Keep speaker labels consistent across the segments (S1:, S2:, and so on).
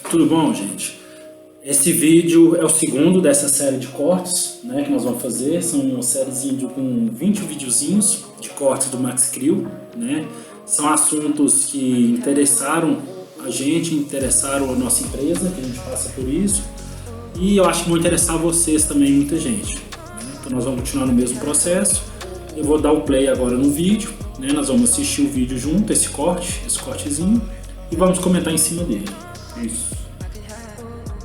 S1: Tudo bom, gente? Esse vídeo é o segundo dessa série de cortes, né, que nós vamos fazer. São uma sériezinha com 20 videozinhos de cortes do Max Creel, né? São assuntos que interessaram a gente, interessaram a nossa empresa, que a gente passa por isso. E eu acho que vão interessar vocês também, muita gente, né? Então nós vamos continuar no mesmo processo. Eu vou dar o play agora no vídeo, né? Nós vamos assistir o vídeo junto, esse cortezinho, e vamos comentar em cima dele. Isso.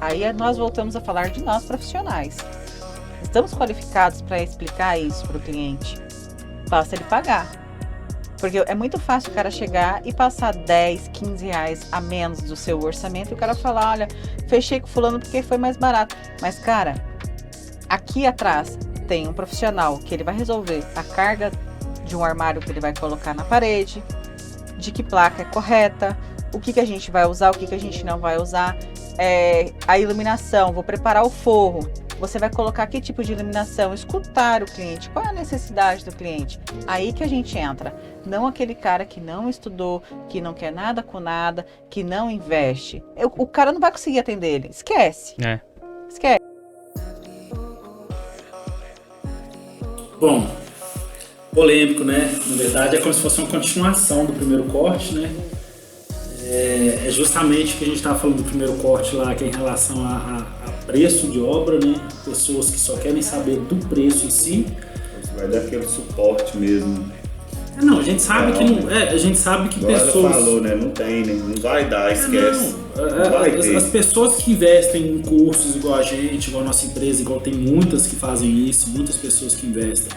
S2: Aí nós voltamos a falar de nós profissionais. Estamos qualificados para explicar isso para o cliente? Basta ele pagar. Porque é muito fácil o cara chegar e passar 10, 15 reais a menos do seu orçamento e o cara falar, olha, fechei com fulano porque foi mais barato. Mas, cara, aqui atrás tem um profissional que ele vai resolver a carga de um armário que ele vai colocar na parede, de que placa é correta, o que a gente vai usar, o que a gente não vai usar, a iluminação, vou preparar o forro, você vai colocar que tipo de iluminação, escutar o cliente, qual é a necessidade do cliente, aí que a gente entra, não aquele cara que não estudou, que não quer nada com nada, que não investe, o cara não vai conseguir atender ele, esquece, esquece.
S1: Bom, polêmico, né? Na verdade é como se fosse uma continuação do primeiro corte, né? É justamente o que a gente estava falando do primeiro corte lá, que é em relação a preço de obra, né? Pessoas que só querem saber do preço em si.
S3: Você vai dar aquele suporte mesmo.
S1: Não, a gente sabe que não, a gente sabe que
S3: igual
S1: pessoas...
S3: ela falou, né? Não tem, né? Não vai dar, esquece. Não vai ter.
S1: As pessoas que investem em cursos igual a gente, igual a nossa empresa, igual tem muitas que fazem isso, muitas pessoas que investem,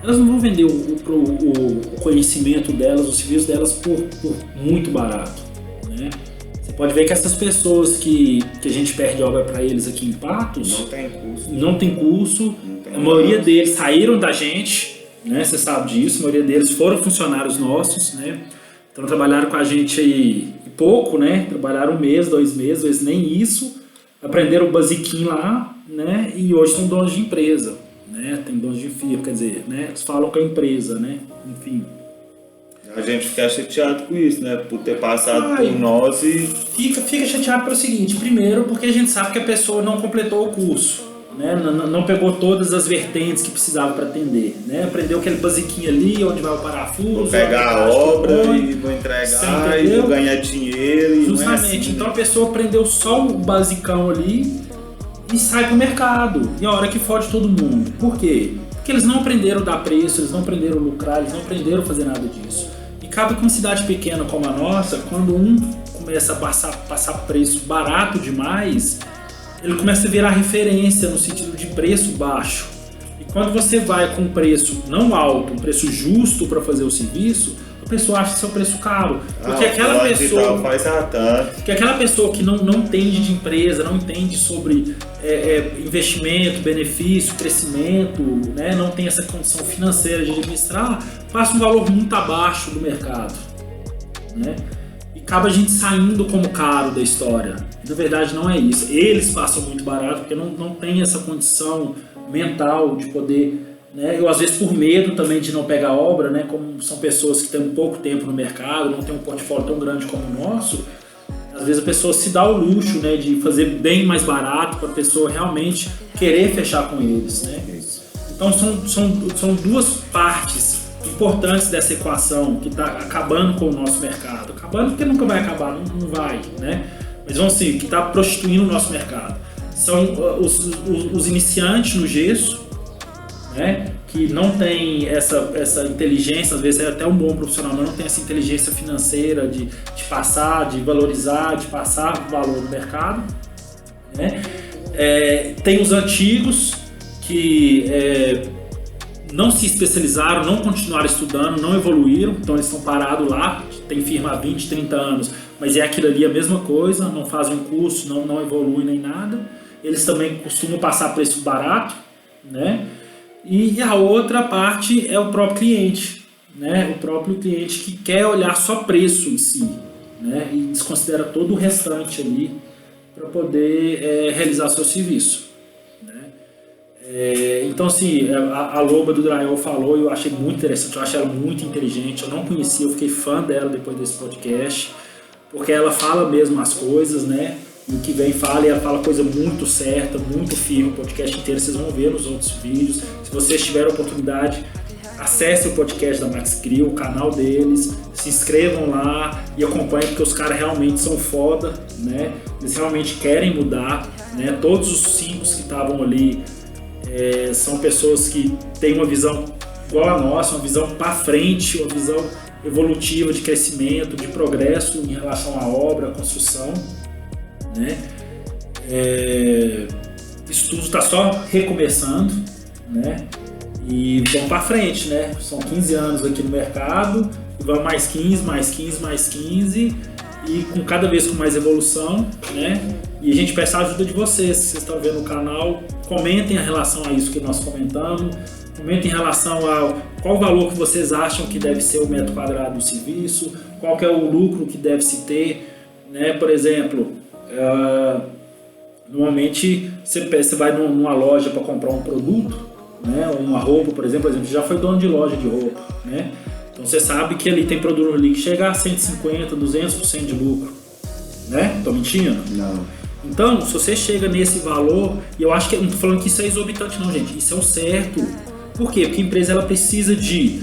S1: elas não vão vender o conhecimento delas, o serviço delas por muito barato, né? Você pode ver que essas pessoas que a gente perde obra para eles aqui em Patos não tem curso, a maioria deles saíram da gente, né? Você sabe disso, a maioria deles foram funcionários nossos, né? Então trabalharam com a gente aí pouco, né? Trabalharam 1 mês, 2 meses, às vezes nem isso, aprenderam o basiquinho lá, né? E hoje são donos de empresa, né? Tem donos de firma, quer dizer, né? Eles falam com a empresa, né? Enfim.
S3: A gente fica chateado com isso, né? Por ter passado por nós e...
S1: Fica chateado pelo seguinte, primeiro porque a gente sabe que a pessoa não completou o curso, né? Não pegou todas as vertentes que precisava para atender, né? Aprendeu aquele basiquinho ali, onde vai o parafuso,
S3: vou pegar a obra e vou entregar e vou ganhar dinheiro. E
S1: justamente,
S3: não é assim,
S1: então a pessoa aprendeu só o basicão ali e sai pro mercado, e a hora que fode todo mundo. Por quê? Porque eles não aprenderam a dar preço, eles não aprenderam a lucrar, eles não aprenderam a fazer nada disso. E cabe com uma cidade pequena como a nossa, quando um começa a passar preço barato demais, ele começa a virar referência no sentido de preço baixo. E quando você vai com um preço não alto, um preço justo para fazer o serviço, a pessoa acha seu preço caro. Porque aquela pessoa que não entende de empresa, não entende sobre investimento, benefício, crescimento, né, não tem essa condição financeira de administrar, passa um valor muito abaixo do mercado, né? E acaba a gente saindo como caro da história. E, na verdade não é isso. Eles passam muito barato porque não tem essa condição mental de poder... Né? Eu, às vezes, por medo também de não pegar obra, né? Como são pessoas que têm pouco tempo no mercado, não tem um portfólio tão grande como o nosso, às vezes a pessoa se dá o luxo, né, de fazer bem mais barato para a pessoa realmente querer fechar com eles, né? Então são duas partes importantes dessa equação que está acabando com o nosso mercado. Acabando porque nunca vai acabar, não vai, né? Mas vamos assim, que está prostituindo o nosso mercado. São os iniciantes no gesso, né, que não tem essa inteligência, às vezes é até um bom profissional, mas não tem essa inteligência financeira de passar, de valorizar, de passar o valor no mercado, né? Tem os antigos que não se especializaram, não continuaram estudando, não evoluíram, então eles estão parados lá, tem firma há 20, 30 anos, mas é aquilo ali a mesma coisa, não fazem um curso, não evoluem nem nada. Eles também costumam passar preço barato, né? E a outra parte é o próprio cliente, né? O próprio cliente que quer olhar só preço em si, né? E desconsidera todo o restante ali para poder realizar seu serviço, né? Então, assim, a Loba do Drywall falou, eu achei muito interessante, eu achei ela muito inteligente, eu não conhecia, eu fiquei fã dela depois desse podcast, porque ela fala mesmo as coisas, né? E o que vem fala, e ela fala coisa muito certa, muito firme, o podcast inteiro vocês vão ver nos outros vídeos. Se vocês tiverem a oportunidade, acessem o podcast da Max Crio, o canal deles, se inscrevam lá e acompanhem, porque os caras realmente são foda, né? Eles realmente querem mudar, né? Todos os 5 que estavam ali são pessoas que têm uma visão igual a nossa, uma visão para frente, uma visão evolutiva de crescimento, de progresso em relação à obra, à construção, né? Isso tudo está só recomeçando, né? E vamos para frente, né? São 15 anos aqui no mercado, e vamos mais 15, mais 15, mais 15, e com cada vez com mais evolução, né? E a gente peça a ajuda de vocês, se vocês estão vendo o canal, comentem em relação a isso que nós comentamos, comentem em relação a qual o valor que vocês acham que deve ser o metro quadrado do serviço, qual que é o lucro que deve se ter, né? Por exemplo, normalmente você vai numa loja para comprar um produto, né, uma roupa, por exemplo, já foi dono de loja de roupa, né? Então você sabe que ali tem produto ali que chega a 150%, 200% de lucro, né? Tô mentindo?
S3: Não.
S1: Então, se você chega nesse valor, e eu acho que, não tô falando que isso é exorbitante não, gente, isso é o certo. Por quê? Porque a empresa ela precisa de,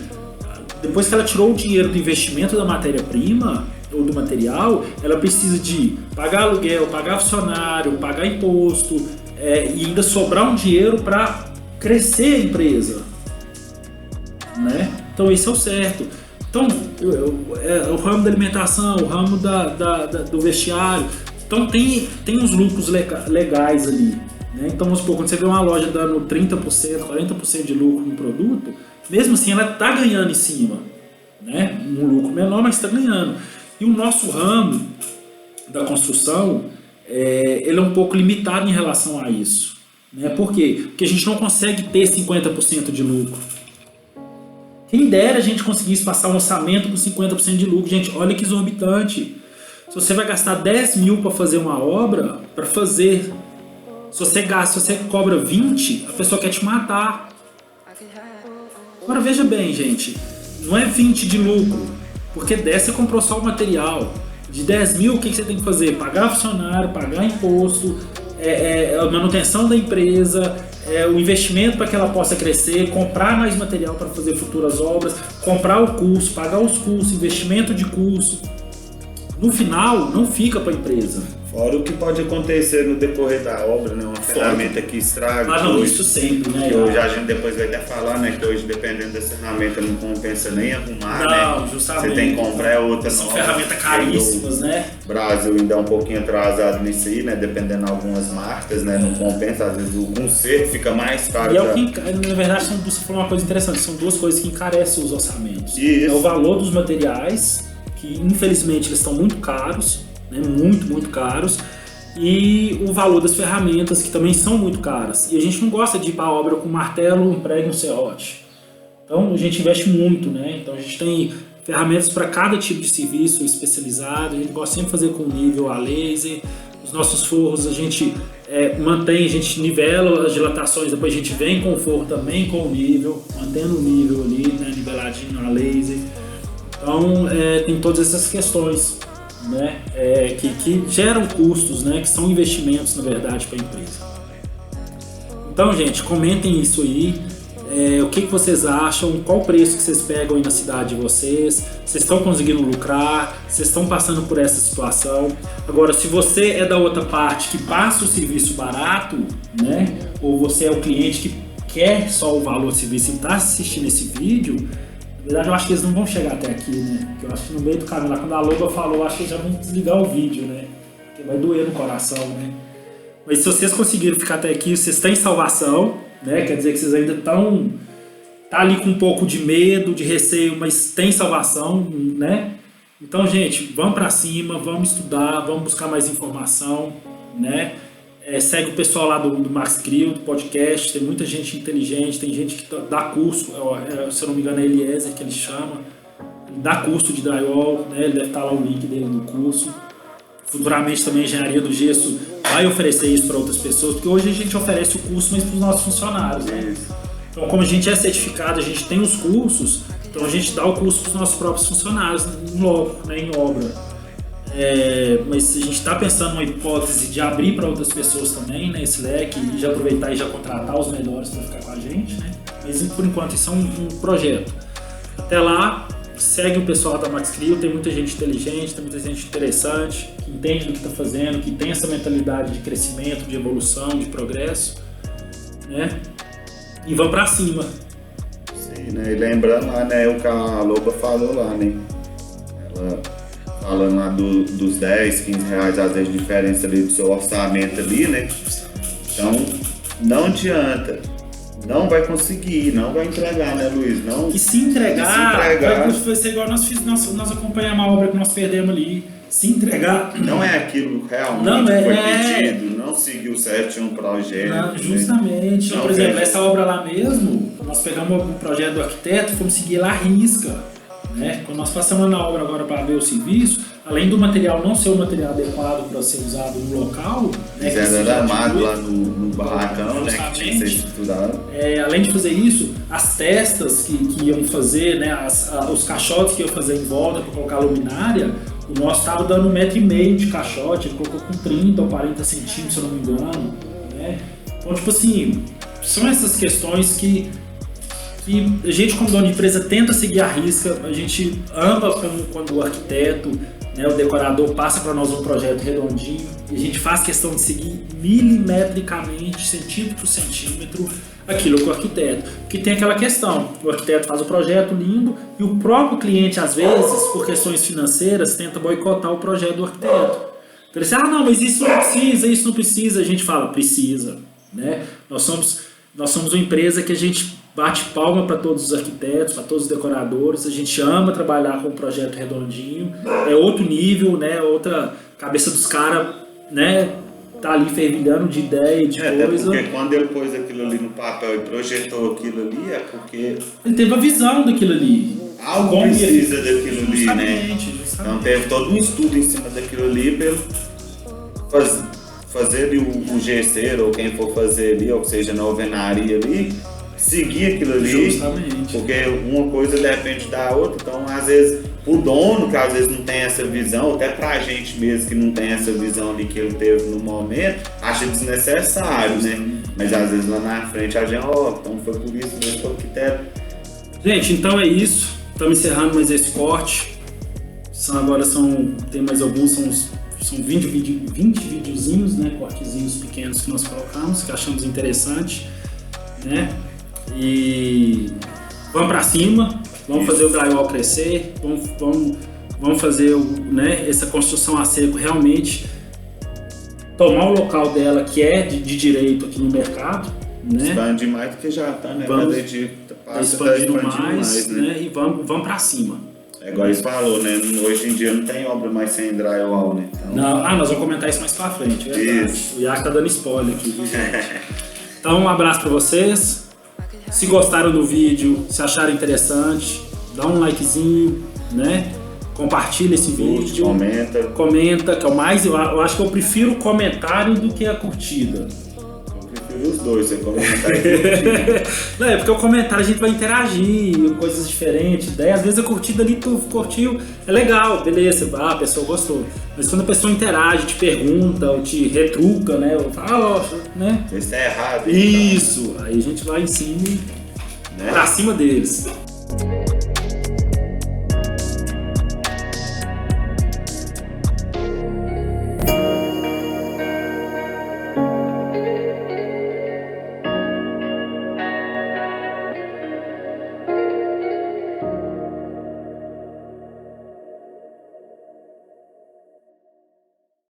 S1: depois que ela tirou o dinheiro do investimento da matéria-prima, ou do material, ela precisa de pagar aluguel, pagar funcionário, pagar imposto, e ainda sobrar um dinheiro para crescer a empresa, né? Então esse é o certo. Então o ramo da alimentação, o ramo do vestiário, então tem uns lucros legais ali, né? Então vamos supor, quando você vê uma loja dando 30%, 40% de lucro no produto, mesmo assim ela está ganhando em cima, né? Um lucro menor, mas está ganhando. E o nosso ramo da construção, ele é um pouco limitado em relação a isso. Né? Por quê? Porque a gente não consegue ter 50% de lucro. Quem dera a gente conseguisse passar um orçamento com 50% de lucro. Gente, olha que exorbitante. Se você vai gastar 10 mil para fazer uma obra, para fazer, se você cobra 20, a pessoa quer te matar. Agora veja bem, gente, não é 20 de lucro, porque 10 você comprou só o material. De 10 mil, o que você tem que fazer? Pagar funcionário, pagar imposto, a manutenção da empresa, o investimento para que ela possa crescer, comprar mais material para fazer futuras obras, comprar o curso, pagar os cursos, investimento de curso. No final, não fica para a empresa.
S3: Fora o que pode acontecer no decorrer da obra, né? Uma ferramenta que estraga.
S1: Ah, não, hoje, isso sempre, né?
S3: Que hoje a gente depois vai até falar, né? Que hoje, dependendo dessa ferramenta, não compensa nem arrumar,
S1: não,
S3: né?
S1: Justamente.
S3: Você tem que comprar outra
S1: são
S3: nova.
S1: São ferramentas caríssimas, né?
S3: O Brasil ainda é um pouquinho atrasado nisso aí, né? Dependendo de algumas marcas, né? Não compensa, às vezes o conserto fica mais caro.
S1: E é o que, na verdade, você falou uma coisa interessante, são duas coisas que encarecem os orçamentos.
S3: Isso.
S1: É o valor dos materiais, que infelizmente eles estão muito caros, né? Muito, muito caros. E o valor das ferramentas, que também são muito caras. E a gente não gosta de ir para a obra com martelo, um prego e um serrote. Então a gente investe muito, né? Então a gente tem ferramentas para cada tipo de serviço especializado. A gente gosta sempre de fazer com nível a laser. Os nossos forros a gente mantém, a gente nivela as dilatações, depois a gente vem com o forro também com o nível, mantendo o nível ali, né? Niveladinho a laser. Então tem todas essas questões, né, que geram custos, né, que são investimentos na verdade para a empresa. Então, gente, comentem isso aí, o que vocês acham, qual o preço que vocês pegam aí na cidade de vocês, vocês estão conseguindo lucrar, vocês estão passando por essa situação. Agora, se você é da outra parte que passa o serviço barato, né, ou você é o cliente que quer só o valor do serviço e está assistindo esse vídeo, na verdade, eu acho que eles não vão chegar até aqui, né? Porque eu acho que no meio do caminho, lá quando a Loba falou, eu acho que eles já vão desligar o vídeo, né? Porque vai doer no coração, né? Mas se vocês conseguiram ficar até aqui, vocês têm salvação, né? Quer dizer que vocês ainda estão ali com um pouco de medo, de receio, mas tem salvação, né? Então, gente, vamos pra cima, vamos estudar, vamos buscar mais informação, né? Segue o pessoal lá do Max Crio, do podcast, tem muita gente inteligente, tem gente que dá curso, se eu não me engano é Eliezer que ele chama, ele dá curso de drywall, né? Ele deve estar lá o link dele no curso. Futuramente também a Engenharia do Gesso vai oferecer isso para outras pessoas, porque hoje a gente oferece o curso, mas para os nossos funcionários, né? Então, como a gente é certificado, a gente tem os cursos, então a gente dá o curso para os nossos próprios funcionários, logo, né, em obra. Mas a gente está pensando numa hipótese de abrir para outras pessoas também, né, esse leque, e já aproveitar e já contratar os melhores para ficar com a gente, né? Mas por enquanto isso é um projeto. Até lá, segue o pessoal da MaxCrio, tem muita gente inteligente, tem muita gente interessante, que entende do que está fazendo, que tem essa mentalidade de crescimento, de evolução, de progresso, né? E vamos para cima.
S3: Sim, né? E lembrando lá, né, o que a Loba falou lá, né? Ela falando lá dos 10, 15 reais às vezes de diferença ali do seu orçamento ali, né? Então, não adianta. Não vai conseguir, não vai entregar, né, Luiz? Não,
S1: e se entregar, vai ser igual nós acompanhamos a obra que nós perdemos ali. Se entregar...
S3: Não é aquilo realmente que foi pedido, não seguiu certinho um projeto. Não,
S1: justamente. Não, por exemplo, essa obra lá mesmo, nós pegamos o projeto do arquiteto e fomos seguir lá à risca. Né? Quando nós passamos na obra agora para ver o serviço, além do material não ser o material adequado para ser usado no local, né,
S3: era armado lá no barracão, né, que tinha que ser estruturado.
S1: Além de fazer isso, as testas que iam fazer, né, os caixotes que iam fazer em volta para colocar a luminária, o nosso estava dando 1,5 m de caixote, ele colocou com 30 ou 40 centímetros, se eu não me engano. Né? Então, tipo assim, são essas questões que a gente, como dono de empresa, tenta seguir a risca. A gente ama quando o arquiteto, né, o decorador passa para nós um projeto redondinho, e a gente faz questão de seguir milimetricamente, centímetro por centímetro, aquilo que o arquiteto. Porque tem aquela questão, o arquiteto faz o projeto lindo e o próprio cliente, às vezes, por questões financeiras, tenta boicotar o projeto do arquiteto. Ele diz, não, mas isso não precisa. A gente fala, precisa. Né? Nós somos uma empresa que a gente bate palma para todos os arquitetos, para todos os decoradores, a gente ama trabalhar com um projeto redondinho, é outro nível, né, outra cabeça dos caras, né, tá ali fervilhando de ideia, de coisa.
S3: Porque quando ele pôs aquilo ali no papel e projetou aquilo ali, é porque...
S1: ele teve a visão daquilo ali.
S3: Algo precisa daquilo ali, né?
S1: Justamente.
S3: Então teve todo um estudo em cima daquilo ali para fazer ali o gesseiro, ou quem for fazer ali, ou seja, na alvenaria ali, seguir aquilo ali.
S1: Justamente.
S3: Porque uma coisa depende da outra, então às vezes o dono que às vezes não tem essa visão, até pra gente mesmo que não tem essa visão ali que ele teve no momento, acha desnecessário, né? Mas às vezes lá na frente a gente, então foi por isso mesmo que o arquiteto.
S1: Gente, então é isso, estamos encerrando mais esse corte. Tem mais alguns, são 20 videozinhos, né, cortezinhos pequenos que nós colocamos, que achamos interessante, né? E vamos para cima, vamos fazer o drywall crescer, vamos fazer né, essa construção a seco realmente tomar o local dela que é de direito aqui no mercado, né?
S3: Expandir mais do que já está, né?
S1: Vamos expandindo mais, né? E vamos para cima.
S3: É igual eles falou, né? Hoje em dia não tem obra mais sem drywall, né? Então...
S1: nós vamos comentar isso mais pra frente, verdade. Isso. O Iac tá dando spoiler aqui, viu, gente? Então, um abraço pra vocês. Se gostaram do vídeo, se acharam interessante, dá um likezinho, né? Compartilha esse vídeo. Comenta, que é o mais... Eu acho que eu prefiro o comentário do que a curtida.
S3: Os dois, você comentar e curtir.
S1: Não, é porque o comentário a gente vai interagir, coisas diferentes. Daí às vezes a curtida ali, tu curtiu, é legal, beleza, a pessoa gostou. Mas quando a pessoa interage, te pergunta, ou te retruca, né? Ou fala, né?
S3: Isso é errado.
S1: Isso, então. Aí a gente vai em cima, né? Pra cima deles.